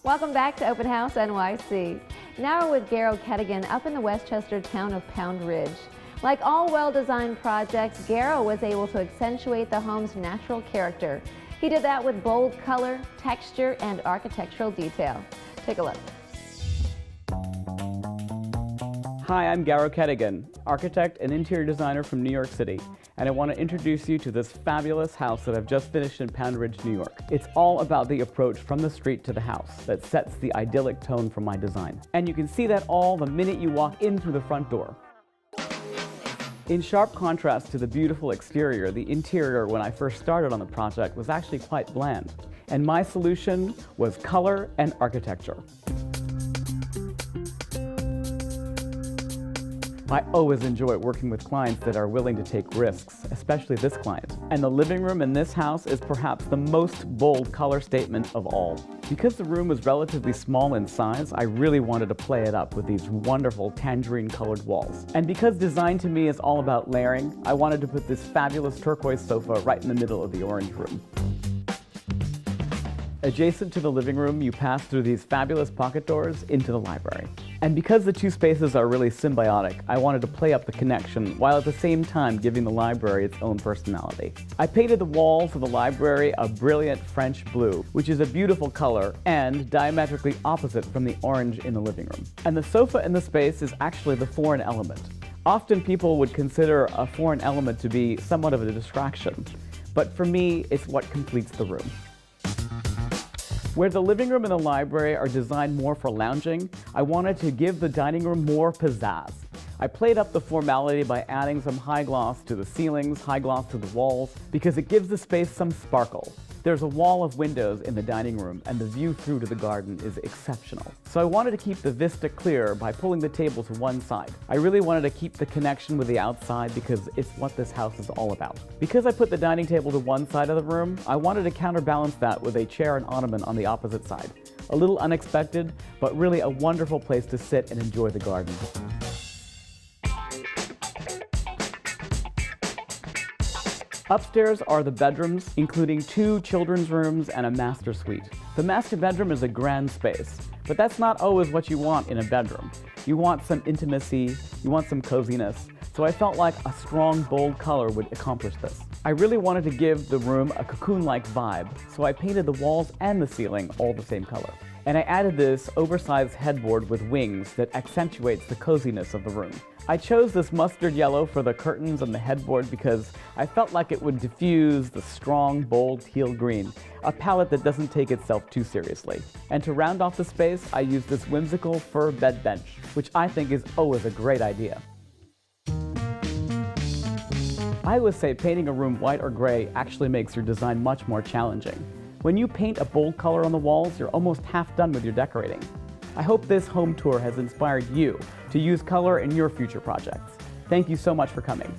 Welcome back to Open House NYC. Now we're with Garrow up in the Westchester town of Pound Ridge. Like all well-designed projects, Garrow was able to accentuate the home's natural character. He did that with bold color, texture, and architectural detail. Take a look. Hi, I'm Garrow, architect and interior designer from New York City, and I want to introduce you to this fabulous house that I've just finished in Pound Ridge, New York. It's all about the approach from the street to the house that sets the idyllic tone for my design. And you can see that all the minute you walk in through the front door. In sharp contrast to the beautiful exterior, the interior when I first started on the project was actually quite bland. And my solution was color and architecture. I always enjoy working with clients that are willing to take risks, especially this client. And the living room in this house is perhaps the most bold color statement of all. Because the room was relatively small in size, I really wanted to play it up with these wonderful tangerine colored walls. And because design to me is all about layering, I wanted to put this fabulous turquoise sofa right in the middle of the orange room. Adjacent to the living room, you pass through these fabulous pocket doors into the library. And because the two spaces are really symbiotic, I wanted to play up the connection while at the same time giving the library its own personality. I painted the walls of the library a brilliant French blue, which is a beautiful color and diametrically opposite from the orange in the living room. And the sofa in the space is actually the foreign element. Often people would consider a foreign element to be somewhat of a distraction, but for me, it's what completes the room. Where the living room and the library are designed more for lounging, I wanted to give the dining room more pizzazz. I played up the formality by adding some high gloss to the ceilings, high gloss to the walls, because it gives the space some sparkle. There's a wall of windows in the dining room, and the view through to the garden is exceptional. So I wanted to keep the vista clear by pulling the table to one side. I really wanted to keep the connection with the outside because it's what this house is all about. Because I put the dining table to one side of the room, I wanted to counterbalance that with a chair and ottoman on the opposite side. A little unexpected, but really a wonderful place to sit and enjoy the garden. Upstairs are the bedrooms, including 2 children's rooms and a master suite. The master bedroom is a grand space, but that's not always what you want in a bedroom. You want some intimacy, you want some coziness, so I felt like a strong, bold color would accomplish this. I really wanted to give the room a cocoon-like vibe, so I painted the walls and the ceiling all the same color. And I added this oversized headboard with wings that accentuates the coziness of the room. I chose this mustard yellow for the curtains and the headboard because I felt like it would diffuse the strong, bold teal green, a palette that doesn't take itself too seriously. And to round off the space, I used this whimsical fur bed bench, which I think is always a great idea. I would say painting a room white or gray actually makes your design much more challenging. When you paint a bold color on the walls, you're almost half done with your decorating. I hope this home tour has inspired you to use color in your future projects. Thank you so much for coming.